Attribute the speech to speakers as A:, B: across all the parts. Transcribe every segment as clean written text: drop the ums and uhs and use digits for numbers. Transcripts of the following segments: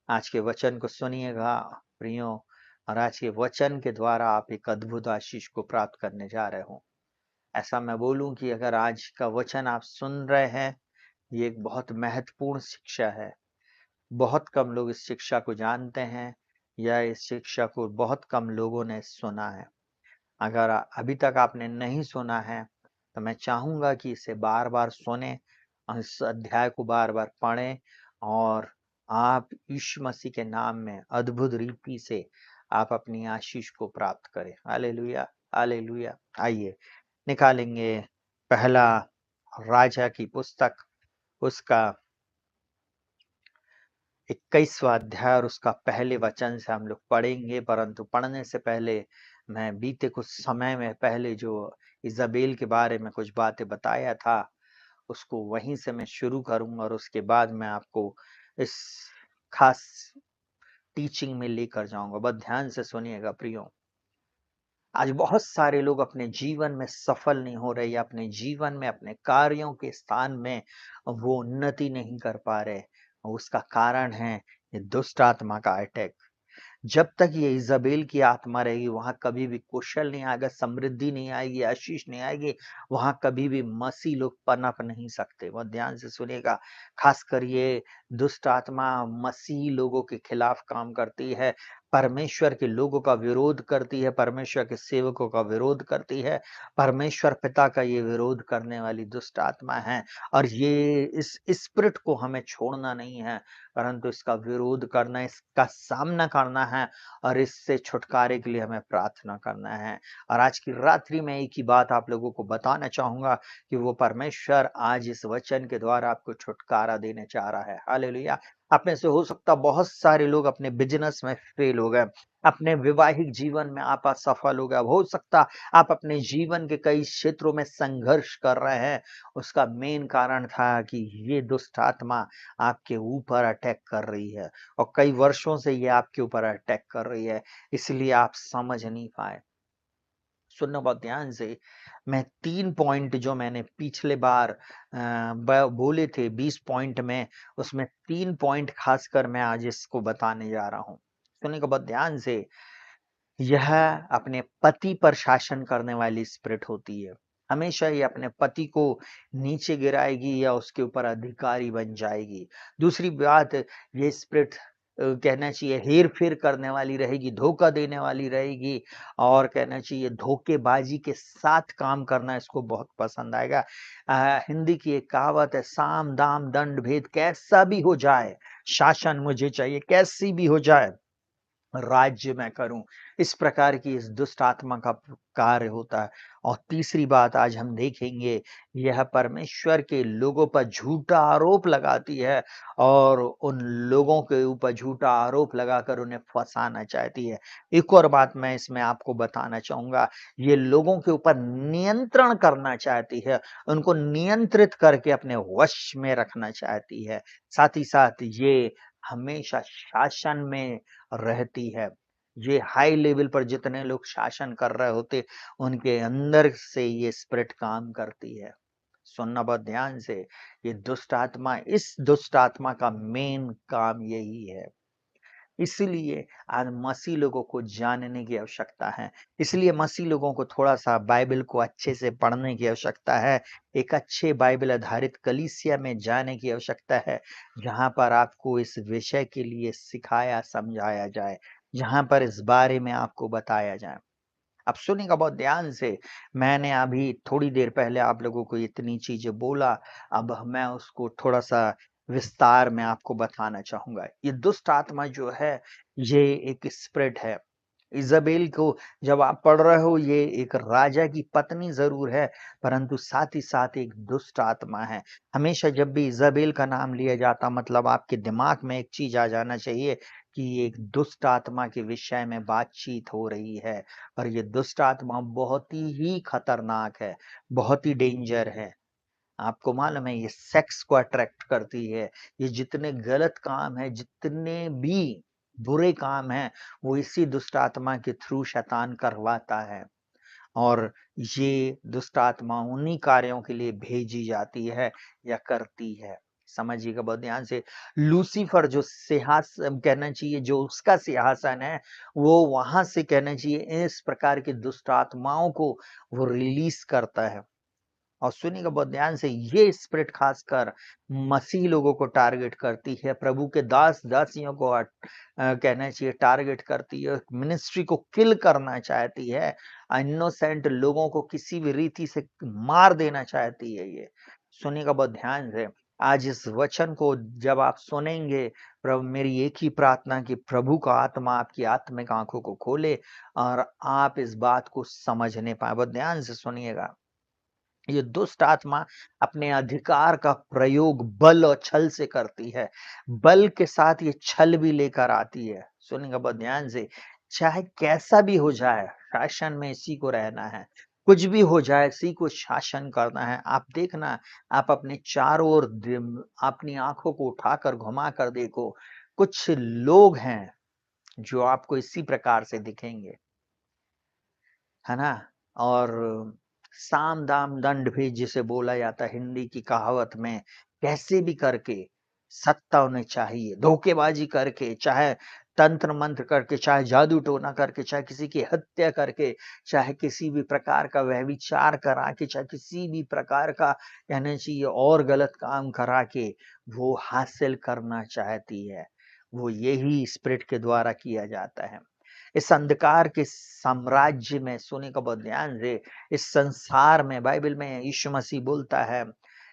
A: आज के वचन को सुनिएगा प्रियो, और आज के वचन के द्वारा आप एक अद्भुत आशीष को प्राप्त करने जा रहे हो। ऐसा मैं बोलूं कि अगर आज का वचन आप सुन रहे हैं, ये एक बहुत महत्वपूर्ण शिक्षा है। बहुत कम लोग इस शिक्षा को जानते हैं, या इस शिक्षा को बहुत कम लोगों ने सुना है। अगर अभी तक आपने नहीं सुना है, तो मैं चाहूंगा कि इसे बार बार सुने और इस अध्याय को बार बार पढ़ें, और आप यीशु मसीह के नाम में अद्भुत रीति से आप अपनी आशीष को प्राप्त करें। Hallelujah, hallelujah. आइए निकालेंगे पहला राजा की पुस्तक, उसका 21वां अध्याय और उसका पहले वचन से हम लोग पढ़ेंगे। परंतु पढ़ने से पहले मैं बीते कुछ समय में पहले जो इज़ाबेल के बारे में कुछ बातें बताया था, उसको वहीं से मैं शुरू करूँगा, और उसके बाद मैं आपको इस खास टीचिंग में लेकर जाऊँगा। बहुत ध्यान से सुनिएगा प्रियो। आज बहुत सारे लोग अपने जीवन में सफल नहीं हो रहे, या अपने जीवन में अपने कार्यों के स्थान में वो उन्नति नहीं कर पा रहे। और उसका कारण है ये दुष्ट आत्मा का अटैक। जब तक ये इज़ाबेल की आत्मा रहेगी, वहाँ कभी भी कुशल नहीं आएगा, समृद्धि नहीं आएगी, आशीष नहीं आएगी, वहाँ कभी भी मसीह लोग पनप नहीं सकते। बहुत ध्यान से सुनिएगा। खासकर ये दुष्ट आत्मा मसीही लोगों के खिलाफ काम करती है, परमेश्वर के लोगों का विरोध करती है, परमेश्वर के सेवकों का विरोध करती है। परमेश्वर पिता का ये विरोध करने वाली दुष्ट आत्मा है, और ये इस स्पिरिट को हमें छोड़ना नहीं है, परंतु इसका विरोध करना, इसका सामना करना है, और इससे छुटकारे के लिए हमें प्रार्थना करना है। और आज की रात्रि में एक ही बात आप लोगों को बताना चाहूँगा कि वो परमेश्वर आज इस वचन के द्वारा आपको छुटकारा देने चाह रहा है। हालेलुया! आप में से हो सकता है बहुत सारे लोग अपने बिज़नेस में फेल हो गए, अपने वैवाहिक जीवन में आप असफल हो गए। हो सकता आप अपने जीवन के कई क्षेत्रों में संघर्ष कर रहे हैं। उसका मेन कारण था कि ये दुष्ट आत्मा आपके ऊपर अटैक कर रही है, और कई वर्षों से ये आपके ऊपर अटैक कर रही है, इसलिए आप समझ नहीं पाए। सुनना बहुत ध्यान से। मैं 3 पॉइंट जो मैंने पिछले बार बोले थे 20 पॉइंट में, उसमें 3 पॉइंट खासकर मैं आज इसको बताने जा रहा हूँ। सुनिएगा बहुत ध्यान से। यह अपने पति पर शासन करने वाली स्पिरिट होती है। हमेशा ये अपने पति को नीचे गिराएगी, या उसके ऊपर अधिकारी बन जाएगी। दूसरी बात, ये स्पिरिट कहना चाहिए हेर-फेर करने वाली रहेगी, धोखा देने वाली रहेगी, और कहना चाहिए धोखेबाजी के साथ काम करना इसको बहुत पसंद आएगा। हिंदी की एक कहावत है, साम, दाम, दंड, भेद कैसा भी हो जाए, शासन मुझे चाहिए, कैसी भी हो जाए राज्य मैं करूँ। इस प्रकार की इस दुष्ट आत्मा का कार्य होता है। और तीसरी बात आज हम देखेंगे, यह परमेश्वर के लोगों पर झूठा आरोप लगाती है, और उन लोगों के ऊपर झूठा आरोप लगाकर उन्हें फँसाना चाहती है। एक और बात मैं इसमें आपको बताना चाहूँगा, ये लोगों के ऊपर नियंत्रण करना चाहती है, उनको नियंत्रित करके अपने वश में रखना चाहती है। साथ ही साथ ये हमेशा शासन में रहती है। ये हाई लेवल पर जितने लोग शासन कर रहे होते, उनके अंदर से ये स्पिरिट काम करती है। सुनना बहुत ध्यान से। ये दुष्ट आत्मा, इस दुष्ट आत्मा का मेन काम यही है। इसीलिए आज मसीह लोगों को जानने की आवश्यकता है। इसलिए मसीह लोगों को थोड़ा-सा बाइबल को अच्छे से पढ़ने की आवश्यकता है। एक अच्छे बाइबल आधारित कलीसिया में जाने की आवश्यकता है, जहाँ पर आपको इस विषय के लिए सिखाया, समझाया जाए, जहाँ पर इस बारे में आपको बताया जाए। अब सुनिएगा बहुत ध्यान से। मैंने अभी थोड़ी देर पहले आप लोगों को इतनी चीज़ें बोला, अब मैं उसको थोड़ा-सा विस्तार में आपको बताना चाहूँगा। ये दुष्ट आत्मा जो है, ये एक स्पिरिट है। इज़ाबेल को जब आप पढ़ रहे हो, ये एक राजा की पत्नी ज़रूर है, परंतु साथ ही साथ एक दुष्ट आत्मा है। हमेशा जब भी इज़ाबेल का नाम लिया जाता, मतलब आपके दिमाग में एक चीज़ आ जाना चाहिए कि ये एक दुष्ट आत्मा के विषय में बातचीत हो रही है, और ये दुष्ट आत्मा बहुत ही खतरनाक है, बहुत ही डेंजर है। आपको मालूम है ये सेक्स को अट्रैक्ट करती है। ये जितने गलत काम हैं, जितने भी बुरे काम हैं, वो इसी दुष्ट आत्मा के थ्रू शैतान करवाता है। और ये दुष्ट आत्मा उन्हीं कार्यों के लिए भेजी जाती है या करती है। समझिएगा बहुत ध्यान से। लूसीफर जो सिंहासन कहना चाहिए, जो उसका सिंहासन है, वो वहाँ से कहना चाहिए इस प्रकार की दुष्ट आत्माओं को वो रिलीज़ करता है। और सुनिएगा बहुत ध्यान से, ये स्पिरिट खासकर मसीह लोगों को टारगेट करती है, प्रभु के दास-दासियों को कहना चाहिए टारगेट करती है, मिनिस्ट्री को किल करना चाहती है, इनोसेंट लोगों को किसी भी रीति से मार देना चाहती है ये। सुनिएगा बहुत ध्यान से, आज इस वचन को जब आप सुनेंगे, प्रभु मेरी एक ही प्रार्थना कि प्रभु का आत्मा आपकी आत्मिक आँखों को खोले और आप इस बात को समझने पाएँ। बहुत ध्यान से सुनिएगा। ये दुष्ट आत्मा अपने अधिकार का प्रयोग बल और छल से करती है। बल के साथ ये छल भी लेकर आती है। सुनिएगा बहुत ध्यान से, चाहे कैसा भी हो जाए, शासन में इसी को रहना है। कुछ भी हो जाए, इसी को शासन करना है। आप देखना, आप अपने चारों ओर अपनी आँखों को उठाकर घुमाकर देखो, कुछ लोग हैं, जो आपको इसी प्रकार से दिखेंगे। है ना? और साम, दाम, दंड भी जिसे बोला जाता है हिंदी की कहावत में, कैसे भी करके सत्ता उन्हें चाहिए, धोखेबाजी करके, चाहे तंत्र मंत्र करके, चाहे जादू टोना करके, चाहे किसी की हत्या करके, चाहे किसी भी प्रकार का व्यभिचार करा के, चाहे किसी भी प्रकार का कहना चाहिए और गलत काम करा के वो हासिल करना चाहती है। वो यही स्पिरिट के द्वारा किया जाता है। इस अंधकार के साम्राज्य में, सुने का बहुत ध्यान से, इस संसार में बाइबल में यीशु मसीह बोलता है,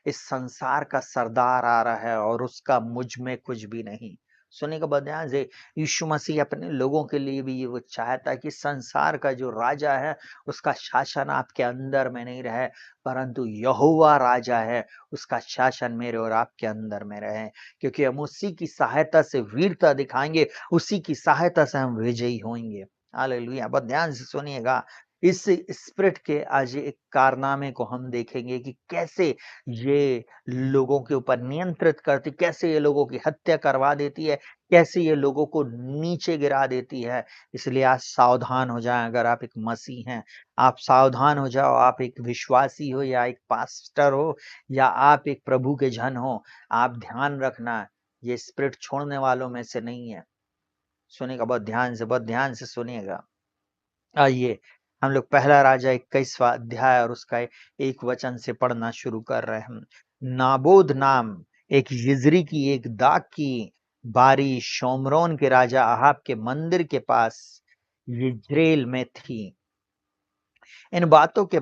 A: इस संसार का सरदार आ रहा है और उसका मुझ में कुछ भी नहीं। सुने का बहुत ध्यान से, यीशु मसीह अपने लोगों के लिए भी ये वो चाहता है कि संसार का जो राजा है, उसका शासन आपके अंदर में नहीं रहे, परंतु यहोवा राजा है, उसका शासन मेरे और आपके अंदर में रहे। क्योंकि हम उसी की सहायता से वीरता दिखाएँगे, उसी की सहायता से हम विजयी होंगे। हालेलुया! बहुत ध्यान से सुनिएगा। इस स्पिरिट के आज एक कारनामे को हम देखेंगे कि कैसे ये लोगों के ऊपर नियंत्रित करती, कैसे ये लोगों की हत्या करवा देती है, कैसे ये लोगों को नीचे गिरा देती है। इसलिए आज सावधान हो जाएँ, अगर आप एक मसीह हैं, आप सावधान हो जाओ, आप एक विश्वासी हो या एक पास्टर हो या आप एक प्रभु के जन हो, आप ध्यान रखना, ये स्पिरिट छोड़ने वालों में से नहीं है। सुनिएगा बहुत ध्यान से सुनिएगा। आइए, हम लोग पहला राजा 21वाँ अध्याय और उसका 1 वचन से पढ़ना शुरू कर रहे हैं। नाबोद नाम एक यिज्री की एक दाख की बारी शोम्रोन के राजा अहाब के मंदिर के पास यिज्रेल में थी। इन बातों के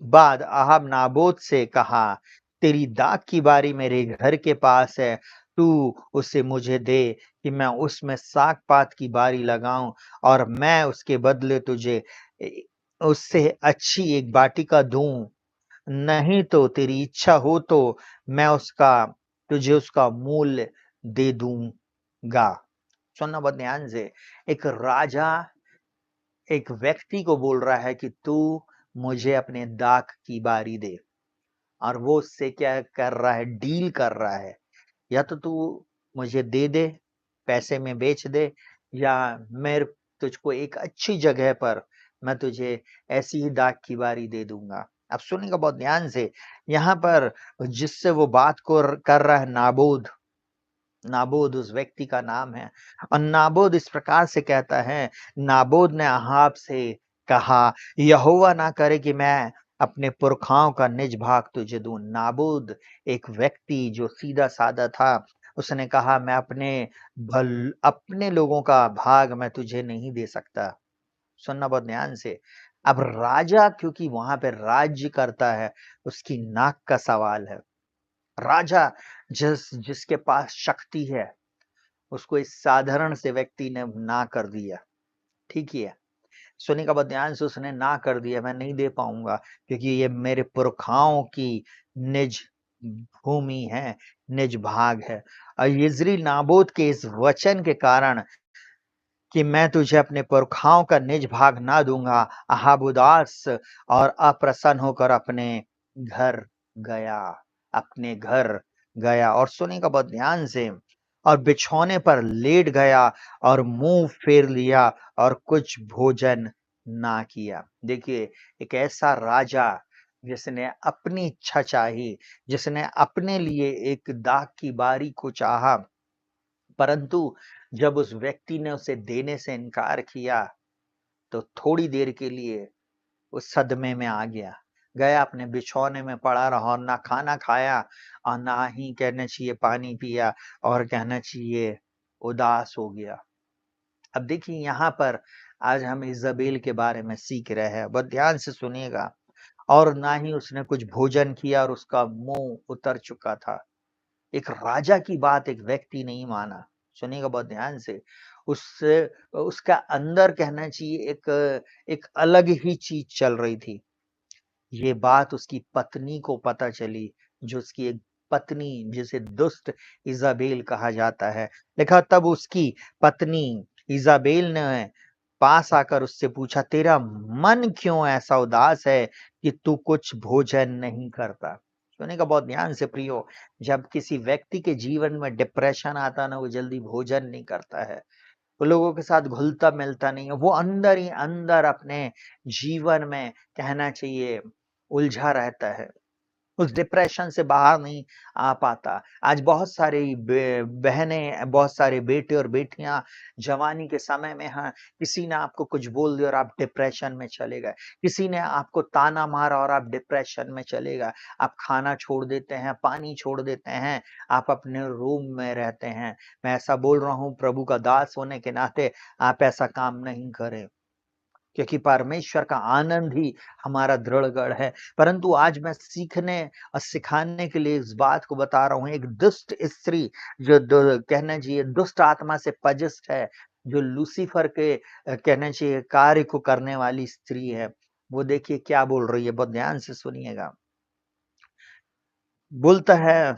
A: बाद अहाब नाबोत से कहा, तेरी दाख की बारी मेरे घर के पास है, तू उसे मुझे दे कि मैं उसमें साग-पात की बारी लगाऊँ और मैं उसके बदले तुझे उससे अच्छी एक बाटिका दूँ। नहीं तो तेरी इच्छा हो तो मैं उसका तुझे उसका मूल्य दे दूँगा। सुनना बहुत ध्यान से, एक राजा एक व्यक्ति को बोल रहा है कि तू मुझे अपने दाख की बारी दे, और वो उससे क्या कर रहा है, डील कर रहा है, या तो तू मुझे दे दे, पैसे में बेच दे, या मैं तुझको एक अच्छी जगह पर मैं तुझे ऐसी ही दाख की बारी दे दूंगा। अब सुनिएगा बहुत ध्यान से, यहाँ पर जिससे वो बात को कर रहा है, नाबोद, नाबोद उस व्यक्ति का नाम है। और नाबोद इस प्रकार से कहता है, नाबोद ने अहाब से कहा, यहोवा ना करे कि मैं अपने पुरखाओं का निज भाग तुझे दूं। नाबोद एक व्यक्ति जो सीधा साधा था, उसने कहा मैं अपने लोगों का भाग मैं तुझे नहीं दे सकता। सुनना बहुत ध्यान से। अब राजा क्योंकि वहां पे राज्य करता है, उसकी नाक का सवाल है। राजा जिसके पास शक्ति है, उसको इस साधारण से व्यक्ति ने ना कर दिया। ठीक ही है। सुनिएगा बहुत ध्यान से, उसने ना कर दिया, मैं नहीं दे पाऊँगा क्योंकि ये मेरे पुरखाओं की निज भूमि है, निज भाग है। और यिज्री नाबोत के इस वचन के कारण कि मैं तुझे अपने पुरखाओं का निज भाग ना दूँगा, अहाब उदास और अप्रसन्न होकर घर गया अपने घर गया। और सुनिएगा बहुत ध्यान से, और बिछौने पर लेट गया और मुँह फेर लिया और कुछ भोजन ना किया। देखिए, एक ऐसा राजा जिसने अपनी इच्छा चाही, जिसने अपने लिए एक दाग की बारी को चाहा, परंतु जब उस व्यक्ति ने उसे देने से इनकार किया, तो थोड़ी देर के लिए उस सदमे में आ गया। गया अपने बिछौने में पड़ा रहा और ना खाना खाया और ना ही कहना चाहिए पानी पिया और कहना चाहिए उदास हो गया। अब देखिए यहाँ पर आज हम इज़ाबेल के बारे में सीख रहे हैं, बहुत ध्यान से सुनिएगा। और ना ही उसने कुछ भोजन किया और उसका मुँह उतर चुका था। एक राजा की बात एक व्यक्ति नहीं माना। सुनिएगा बहुत ध्यान से। उससे उसका अंदर कहना चाहिए एक एक अलग ही चीज़ चल रही थी। ये बात उसकी पत्नी को पता चली, जो उसकी एक पत्नी जिसे दुष्ट इज़ाबेल कहा जाता है। लिखा तब उसकी पत्नी इज़ाबेल ने पास आकर उससे पूछा, तेरा मन क्यों ऐसा उदास है कि तू कुछ भोजन नहीं करता? सुनिएगा बहुत ध्यान से प्रियो, जब किसी व्यक्ति के जीवन में डिप्रेशन आता है ना, वो जल्दी भोजन नहीं करता है। वो लोगों के साथ घुलता-मिलता नहीं है। वो अंदर ही अंदर अपने जीवन में कहना चाहिए उलझा रहता है। उस डिप्रेशन से बाहर नहीं आ पाता। आज बहुत सारी बहनें, बहुत सारे बेटे और बेटियाँ जवानी के समय में हैं, किसी ने आपको कुछ बोल दिया और आप डिप्रेशन में चले गए। किसी ने आपको ताना मारा और आप डिप्रेशन में चले गए। आप खाना छोड़ देते हैं, पानी छोड़ देते हैं, आप अपने रूम में रहते हैं। मैं ऐसा बोल रहा हूँ प्रभु का दास होने के नाते आप ऐसा काम नहीं करें। क्योंकि परमेश्वर का आनंद ही हमारा दृढ़ गढ़ है। परंतु आज मैं सीखने और सिखाने के लिए इस बात को बता रहा हूँ, एक दुष्ट स्त्री जो कहना चाहिए दुष्ट आत्मा से पजिस्ट है, जो लूसीफर के कहना चाहिए कार्य को करने वाली स्त्री है। वो देखिए क्या बोल रही है, बहुत ध्यान से सुनिएगा। बोलता है,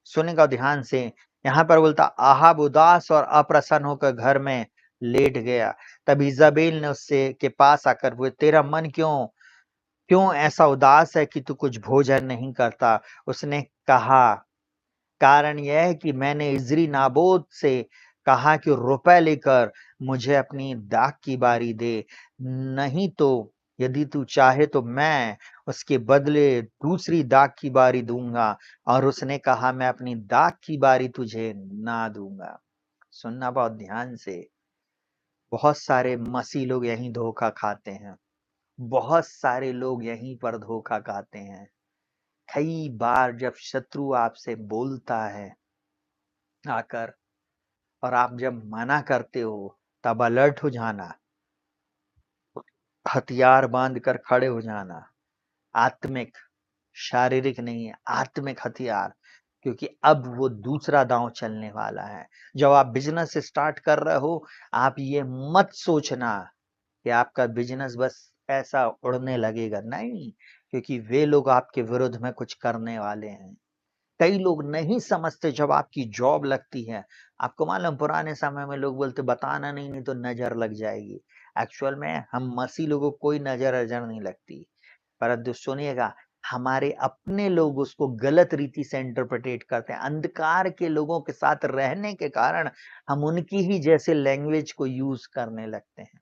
A: सुनेगा ध्यान से, यहाँ पर बोलता आहाब उदास और अप्रसन्न होकर घर में लेट गया। तब इज़ाबेल ने उससे के पास आकर पूछा, तेरा मन क्यों क्यों ऐसा उदास है कि तू कुछ भोजन नहीं करता? उसने कहा, कारण यह है कि मैंने इज़री नाबोत से कहा कि रुपए लेकर मुझे अपनी दाख की बारी दे, नहीं तो यदि तू चाहे तो मैं उसके बदले दूसरी दाख की बारी दूँगा। और उसने कहा, मैं अपनी दाख की बारी तुझे ना दूँगा। सुनना बहुत ध्यान से, बहुत सारे मसीह लोग यहीं धोखा खाते हैं। बहुत सारे लोग यहीं पर धोखा खाते हैं। कई बार जब शत्रु आपसे बोलता है आकर और आप जब मना करते हो, तब अलर्ट हो जाना, हथियार बाँध कर खड़े हो जाना। आत्मिक, शारीरिक नहीं है, आत्मिक हथियार, क्योंकि अब वो दूसरा दाँव चलने वाला है। जब आप बिज़नेस स्टार्ट कर रहे हो, आप ये मत सोचना कि आपका बिज़नेस बस ऐसा उड़ने लगेगा, नहीं, क्योंकि वे लोग आपके विरुद्ध में कुछ करने वाले हैं। कई लोग नहीं समझते जब आपकी जॉब लगती है, आपको मालूम पुराने समय में लोग बोलते बताना नहीं, नहीं तो नज़र लग जाएगी। एक्चुअल में हम मसीह लोगों को कोई नज़र-वज़र नहीं लगती। परंतु सुनिएगा, हमारे अपने लोग उसको गलत रीति से इंटरप्रेटेट करते हैं। अंधकार के लोगों के साथ रहने के कारण हम उनकी ही जैसे लैंग्वेज को यूज़ करने लगते हैं।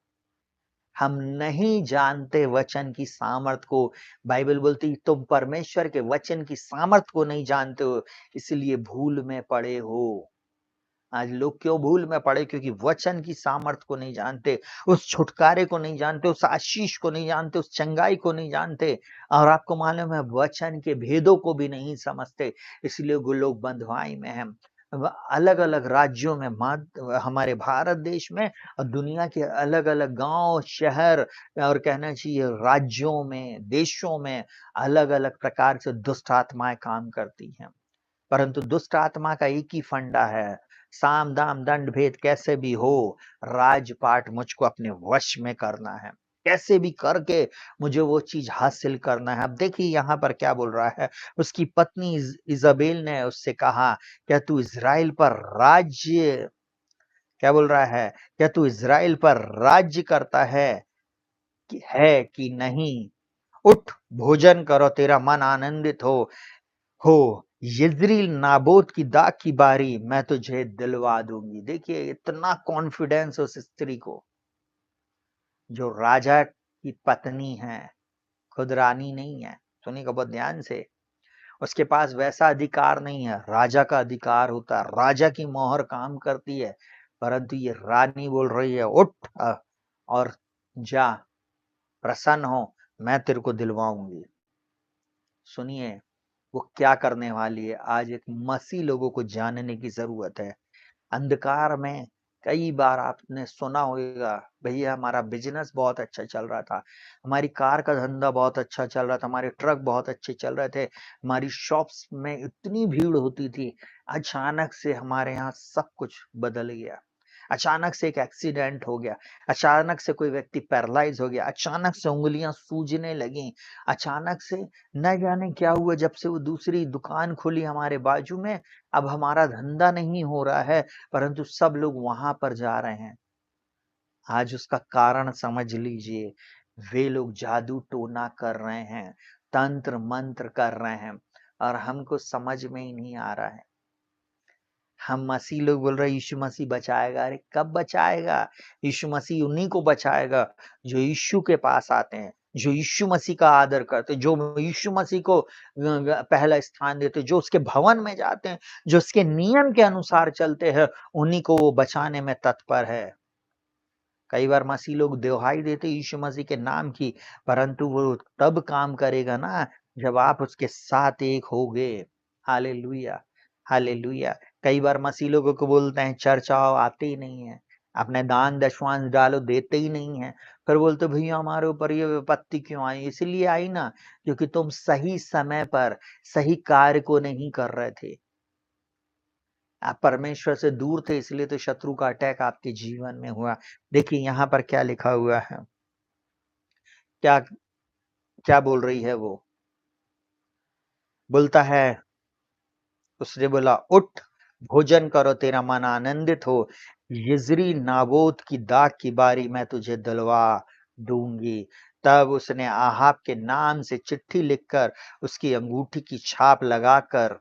A: हम नहीं जानते वचन की सामर्थ को। बाइबल बोलती तुम परमेश्वर के वचन की सामर्थ को नहीं जानते हो, इसलिए भूल में पड़े हो। आज लोग क्यों भूल में पड़े? क्योंकि वचन की सामर्थ को नहीं जानते, उस छुटकारे को नहीं जानते, उस आशीष को नहीं जानते, उस चंगाई को नहीं जानते और आपको मालूम है वचन के भेदों को भी नहीं समझते, इसलिए वो लोग बँधुआई में हैं। अलग-अलग राज्यों में हमारे भारत देश में और दुनिया के अलग-अलग गाँव, शहर और कहना चाहिए राज्यों में, देशों में अलग-अलग प्रकार से दुष्ट आत्माएँ काम करती हैं। परंतु दुष्ट आत्मा का एक ही फंडा है, साम, दाम, दंड, भेद कैसे भी हो, राजपाट मुझको अपने वश में करना है। कैसे भी करके मुझे वो चीज़ हासिल करना है। अब देखिए यहाँ पर क्या बोल रहा है, उसकी पत्नी इज़ाबेल ने उससे कहा, क्या तू इज़राइल पर राज्य क्या बोल रहा है, क्या तू इज़राइल पर राज्य करता है कि नहीं? उठ, भोजन करो, तेरा मन आनंदित हो यिज्रील नाबोत की दाग की बारी मैं तुझे दिलवा दूँगी। देखिए इतना कॉन्फिडेंस उस स्त्री को, जो राजा की पत्नी है, खुद रानी नहीं है। सुनिएगा बहुत ध्यान से। उसके पास वैसा अधिकार नहीं है, राजा का अधिकार होता है, राजा की मोहर काम करती है, परंतु ये रानी बोल रही है उठ और जा, प्रसन्न हो, मैं तेरे को दिलवाऊँगी। सुनिए, वो क्या करने वाली है, आज एक मसीह लोगों को जानने की ज़रूरत है। अंधकार में कई बार आपने सुना होगा, भैया हमारा बिज़नेस बहुत अच्छा चल रहा था, हमारी कार का धंधा बहुत अच्छा चल रहा था, हमारे ट्रक बहुत अच्छे चल रहे थे, हमारी शॉप्स में इतनी भीड़ होती थी, अचानक से हमारे यहाँ सब कुछ बदल गया। अचानक से एक एक्सीडेंट हो गया, अचानक से कोई व्यक्ति पैरालाइज़ हो गया, अचानक से उँगलियाँ सूजने लगीं, अचानक से न जाने क्या हुआ जब से वो दूसरी दुकान खुली हमारे बाजू में, अब हमारा धंधा नहीं हो रहा है, परंतु सब लोग वहाँ पर जा रहे हैं। आज उसका कारण समझ लीजिए, वे लोग जादू-टोना कर रहे हैं, तंत्र-मंत्र कर रहे हैं और हमको समझ में ही नहीं आ रहा है। हम मसीह लोग बोल रहे हैं यीशु मसीह बचाएगा, अरे कब बचाएगा? यीशु मसीह उन्हीं को बचाएगा जो यीशु के पास आते हैं, जो यीशु मसीह का आदर करते हैं, जो यीशु मसीह को पहला स्थान देते हैं, जो उसके भवन में जाते हैं, जो उसके नियम के अनुसार चलते हैं, उन्हीं को वो बचाने में तत्पर है। कई बार मसीह लोग दुहाई देते यीशु मसीह के नाम की, परंतु वो तब काम करेगा ना जब आप उसके साथ एक होगे। Hallelujah, hallelujah. कई बार मसीह लोगों को बोलते हैं चर्च आओ, आते ही नहीं है। अपने दान दशवांश डालो, देते ही नहीं है। फिर बोलते भैया हमारे ऊपर ये विपत्ति क्यों आई? इसलिए आई ना क्योंकि तुम सही समय पर सही कार्य को नहीं कर रहे थे। आप परमेश्वर से दूर थे इसलिए तो शत्रु का अटैक आपके जीवन में हुआ। देखिए यहाँ पर क्या लिखा हुआ है, क्या क्या बोल रही है वो? बोलता है उसने बोला उठ, भोजन करो तेरा मन आनंदित हो, यिज्री नाबोत की दाख की बारी मैं तुझे दिलवा दूँगी। तब उसने आहाब के नाम से चिट्ठी लिखकर उसकी अंगूठी की छाप लगाकर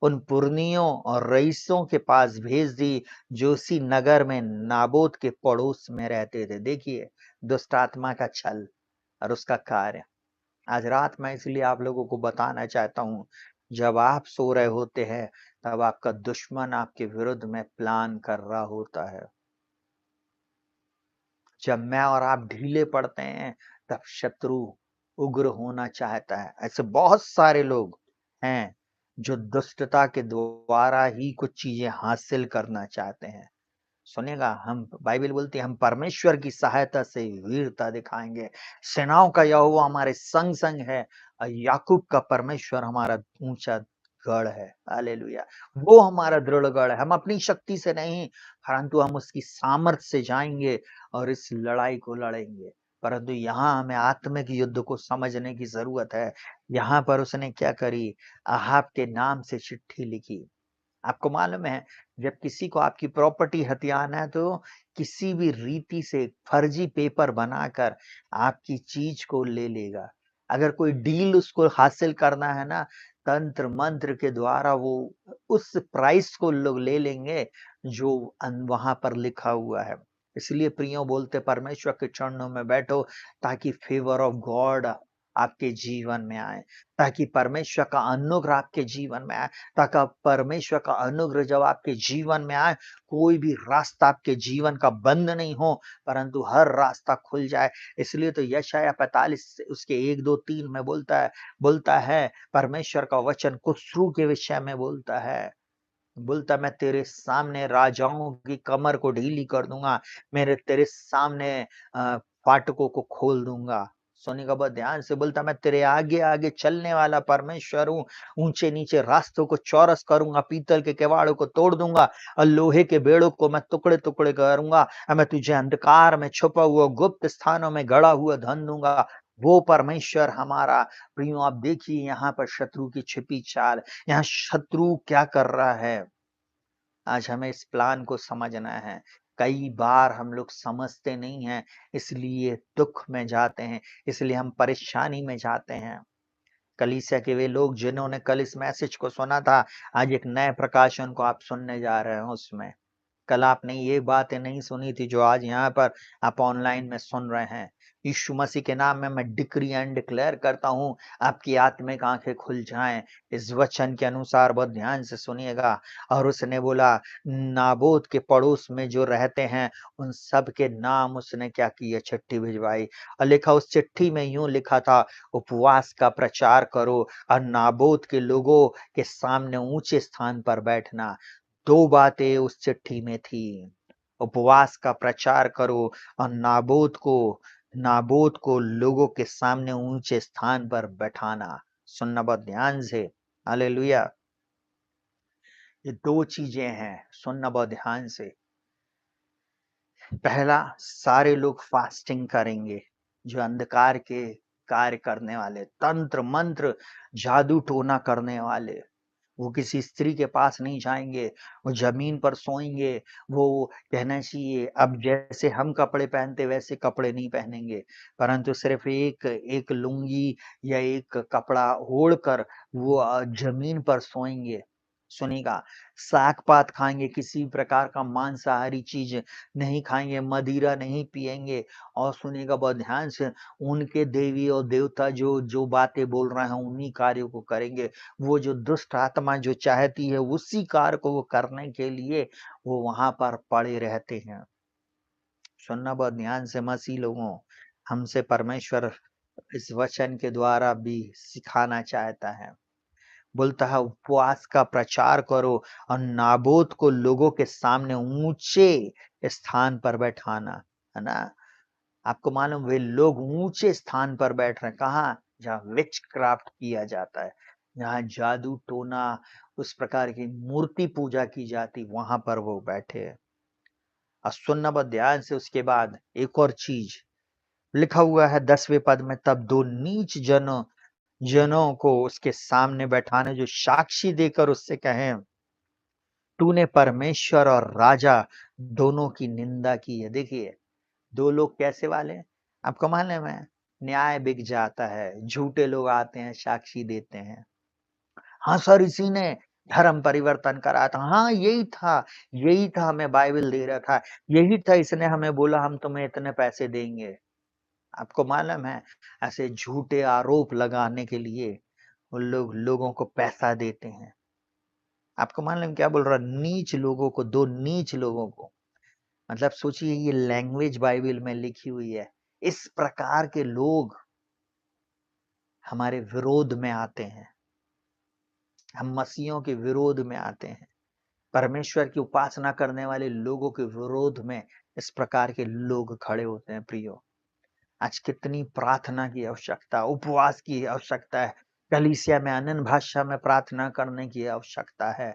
A: उन पुरनियों और रईसों के पास भेज दी, जो उसी नगर में नाबोत के पड़ोस में रहते थे। देखिए, दुष्ट आत्मा का छल और उसका कार्य। आज रात मैं इसलिए आप लोगों को बताना चाहता हूँ, जब आप सो रहे होते हैं, तब आपका दुश्मन आपके विरुद्ध में प्लान कर रहा होता है। जब मैं और आप ढीले पड़ते हैं, तब शत्रु उग्र होना चाहता है। ऐसे बहुत सारे लोग हैं, जो दुष्टता के द्वारा ही कुछ चीज़ें हासिल करना चाहते हैं। सुनिएगा, हम बाइबल बोलती है हम परमेश्वर की सहायता से वीरता दिखाएँगे। सेनाओं का यहोवा हमारे संग-संग है और याकूब का परमेश्वर हमारा ऊँचा गढ़ है। हालेलुया! वो हमारा दृढ़ गढ़ है। हम अपनी शक्ति से नहीं, परंतु हम उसकी सामर्थ से जाएँगे और इस लड़ाई को लड़ेंगे। परंतु यहाँ हमें आत्मिक युद्ध को समझने की ज़रूरत है। यहाँ पर उसने क्या करी, अहाब के नाम से चिट्ठी लिखी। आपको मालूम है जब किसी को आपकी प्रॉपर्टी हथियाना है तो किसी भी रीति से फर्जी पेपर बनाकर आपकी चीज को ले लेगा। अगर कोई डील उसको हासिल करना है ना, तंत्र मंत्र के द्वारा वो उस प्राइस को लोग ले लेंगे जो वहां पर लिखा हुआ है। इसलिए प्रियो बोलते परमेश्वर के चरणों में बैठो ताकि फेवर ऑफ गॉड आपके जीवन में आए, ताकि परमेश्वर का अनुग्रह आपके जीवन में आए, ताकि परमेश्वर का अनुग्रह जब आपके जीवन में आए, कोई भी रास्ता आपके जीवन का बंद नहीं हो, परंतु हर रास्ता खुल जाए। इसलिए तो यशायाह 45 से उसके 1, 2, 3 में बोलता है परमेश्वर का वचन कुस्रू के विषय में बोलता है। बोलता मैं तेरे सामने राजाओं की कमर को ढीली कर दूँगा, मेरे तेरे सामने फाटकों को खोल दूँगा। सुनिएगा बहुत ध्यान से, बोलता मैं तेरे आगे-आगे चलने वाला परमेश्वर हूँ, ऊँचे-नीचे रास्तों को चौरस करूँगा, पीतल के किवाड़ों को तोड़ दूँगा और लोहे के बेड़ों को मैं टुकड़े-टुकड़े करूँगा और मैं तुझे अंधकार में छुपा हुआ गुप्त स्थानों में गड़ा हुआ धन दूँगा। वो परमेश्वर हमारा प्रियो आप देखिए यहाँ पर शत्रु की छिपी चाल, यहाँ शत्रु क्या कर रहा है? आज हमें इस प्लान को समझना है। कई बार हम लोग समझते नहीं हैं, इसलिए दुःख में जाते हैं, इसलिए हम परेशानी में जाते हैं। कलीसिया के वे लोग जिन्होंने कल इस मैसेज को सुना था, आज एक नए प्रकाशन को आप सुनने जा रहे हैं उसमें। कल आपने ये बातें नहीं सुनी थी जो आज यहाँ पर आप ऑनलाइन में सुन रहे हैं। यीशु मसीह के नाम में मैं डिक्री एंड डिक्लेयर करता हूँ, आपकी आत्मिक आँखें खुल जाएँ। इस वचन के अनुसार बहुत ध्यान से सुनिएगा। और उसने बोला, नाबोत के पड़ोस में जो रहते हैं, उन सब के नाम उसने क्या किया, चिट्ठी भिजवाई। और लिखा, उस चिट्ठी में यूँ लिखा था, उपवास का प्रचार करो और नाबोत के लोगों के सामने ऊँचे स्थान पर बैठना। 2 बातें उस चिट्ठी में थी। उपवास का प्रचार करो और नाबोत को लोगों के सामने ऊँचे स्थान पर बैठाना। सुनना बहुत ध्यान से। हालेलुया! ये 2 चीज़ें हैं, सुनना बहुत ध्यान से। पहला, सारे लोग फास्टिंग करेंगे, जो अंधकार के कार्य करने वाले, तंत्र मंत्र, जादू टोना करने वाले, वो किसी स्त्री के पास नहीं जाएंगे, वो जमीन पर सोएंगे। वो कहना चाहिए, अब जैसे हम कपड़े पहनते वैसे कपड़े नहीं पहनेंगे, परंतु सिर्फ एक एक लुंगी या एक कपड़ा ओढ़कर वो जमीन पर सोएंगे। सुनिएगा, साग-पात खाएँगे, किसी प्रकार का मांसाहारी चीज़ नहीं खाएँगे, मदिरा नहीं पिएँगे। और सुनिएगा बहुत ध्यान से, उनके देवी और देवता जो जो बातें बोल रहे हैं, उन्हीं कार्यों को करेंगे। वो जो दुष्ट आत्मा जो चाहती है, उसी कार्य को वो करने के लिए वो वहाँ पर पड़े रहते हैं। सुनना बहुत ध्यान से मसीह लोगों, हमसे परमेश्वर इस वचन के द्वारा भी सिखाना चाहता है। बोलता है, उपवास का प्रचार करो और नाबोत को लोगों के सामने ऊंचे स्थान पर बैठाना, है ना? आपको मालूम, वे लोग ऊंचे स्थान पर बैठ रहे हैं, कहाँ? जहाँ विच क्राफ्ट किया जाता है, जहाँ जादू टोना, उस प्रकार की मूर्ति पूजा की जाती, वहां पर वो बैठे हैं। और सुनना बहुत ध्यान से। उसके बाद एक और चीज लिखा हुआ है 10वें पद में, तब 2 नीच जनों को उसके सामने बैठाने, जो साक्षी देकर उससे कहें, तूने परमेश्वर और राजा दोनों की निंदा की है। देखिए, 2 लोग कैसे वाले हैं? आपको मालूम है, न्याय बिक जाता है, झूठे लोग आते हैं, साक्षी देते हैं। हाँ सर, इसी ने धर्म परिवर्तन करा था। हाँ, यही था, हमें बाइबल दे रहा था। यही था, इसने हमें बोला हम तुम्हें इतने पैसे देंगे। आपको मालूम है, ऐसे झूठे आरोप लगाने के लिए वो लोग लोगों को पैसा देते हैं। आपको मालूम क्या बोल रहा? नीच लोगों को, 2 नीच लोगों को। मतलब सोचिए, ये लैंग्वेज बाइबल में लिखी हुई है। इस प्रकार के लोग हमारे विरोध में आते हैं। हम मसीहियों के विरोध में आते हैं। परमेश्वर की उपासना करने वाले लोगों के विरोध में इस प्रकार के लोग खड़े होते हैं प्रियो। आज कितनी प्रार्थना की आवश्यकता, उपवास की आवश्यकता है। कलीसिया में अनन्य भाषा में प्रार्थना करने की आवश्यकता है।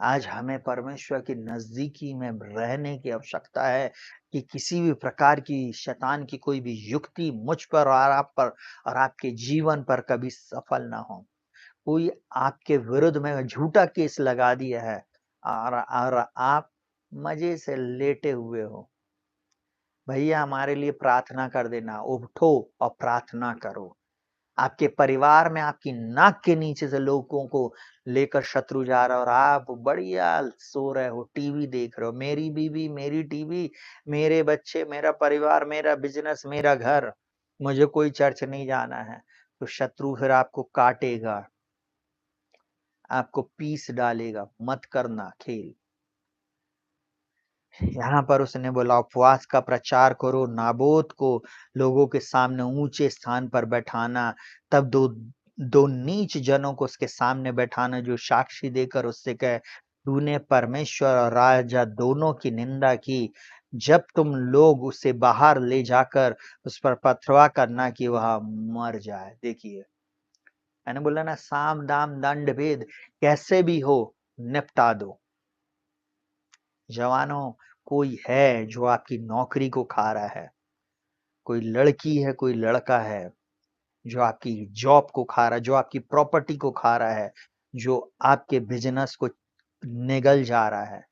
A: आज हमें परमेश्वर की नज़दीकी में रहने की आवश्यकता है कि किसी भी प्रकार की शैतान की कोई भी युक्ति मुझ पर और आप पर और आपके जीवन पर कभी सफल ना हो। कोई आपके विरुद्ध में झूठा केस लगा दिया है और आप मज़े से लेटे हुए हो। भैया, हमारे लिए प्रार्थना कर देना, उठो और प्रार्थना करो। आपके परिवार में आपकी नाक के नीचे से लोगों को लेकर शत्रु जा रहा है और आप बढ़िया सो रहे हो, टीवी देख रहे हो। मेरी बीवी, मेरी टीवी, मेरे बच्चे, मेरा परिवार, मेरा बिज़नेस, मेरा घर, मुझे कोई चर्च नहीं जाना है। तो शत्रु फिर आपको काटेगा, आपको पीस डालेगा, मत करना खेल। यहाँ पर उसने बोला, उपवास का प्रचार करो, नाबोत को लोगों के सामने ऊंचे स्थान पर बैठाना, तब 2 नीच जनों को उसके सामने बैठाना, जो साक्षी देकर उससे कहे, तूने परमेश्वर और राजा दोनों की निंदा की। जब तुम लोग उसे बाहर ले जाकर उस पर पथरवाह करना कि वह मर जाए। देखिए, मैंने बोला ना, साम दाम दंड भेद कैसे भी हो निपटा दो। जवानों, कोई है जो आपकी नौकरी को खा रहा है, कोई लड़की है, कोई लड़का है जो आपकी जॉब को खा रहा है, जो आपकी प्रॉपर्टी को खा रहा है, जो आपके बिजनेस को निगल जा रहा है,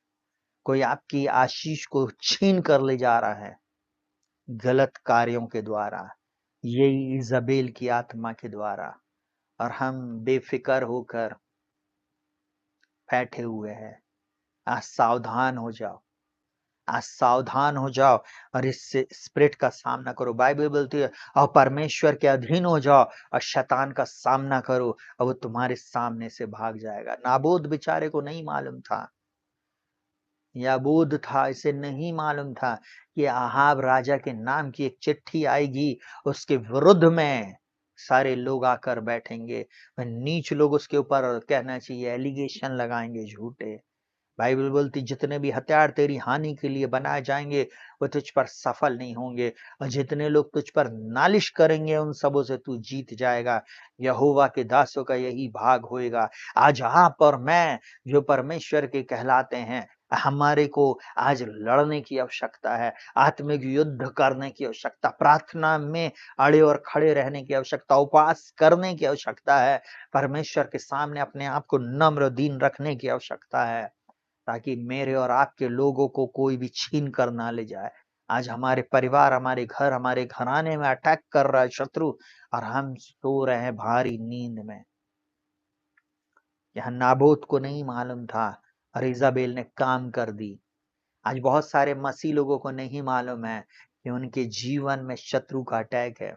A: कोई आपकी आशीष को छीन कर ले जा रहा है गलत कार्यों के द्वारा, यही इज़ाबेल की आत्मा के द्वारा। और हम बेफिक्र होकर बैठे हुए हैं। आज सावधान हो जाओ। आज सावधान हो जाओ और इस स्पिरिट का सामना करो। बाइबल बोलती है और परमेश्वर के अधीन हो जाओ और शैतान का सामना करो और वो तुम्हारे सामने से भाग जाएगा। नाबोत बेचारे को नहीं मालूम था, याबूद था, इसे नहीं मालूम था कि अहाब राजा के नाम की एक चिट्ठी आएगी, उसके विरुद्ध में सारे लोग आकर बैठेंगे। नीच लोग उसके ऊपर कहना चाहिए एलिगेशन लगाएँगे झूठे। बाइबल बोलती जितने भी हथियार तेरी हानि के लिए बनाए जाएँगे, वो तुझ पर सफल नहीं होंगे और जितने लोग तुझ पर नालिश करेंगे, उन सबों से तू जीत जाएगा। यहोवा के दासों का यही भाग होएगा। आज आप और मैं जो परमेश्वर के कहलाते हैं, हमारे को आज लड़ने की आवश्यकता है, आत्मिक युद्ध करने की आवश्यकता, प्रार्थना में अड़े और खड़े रहने की आवश्यकता, उपवास करने की आवश्यकता है, परमेश्वर के सामने अपने आप को नम्र दीन रखने की आवश्यकता है। ताकि मेरे और आपके लोगों को कोई भी छीन कर ना ले जाए। आज हमारे परिवार, हमारे घर, हमारे घराने में अटैक कर रहा है शत्रु और हम सो रहे हैं भारी नींद में। यह नाबोत को नहीं मालूम था और इज़ाबेल ने काम कर दी। आज बहुत सारे मसीह लोगों को नहीं मालूम है कि उनके जीवन में शत्रु का अटैक है।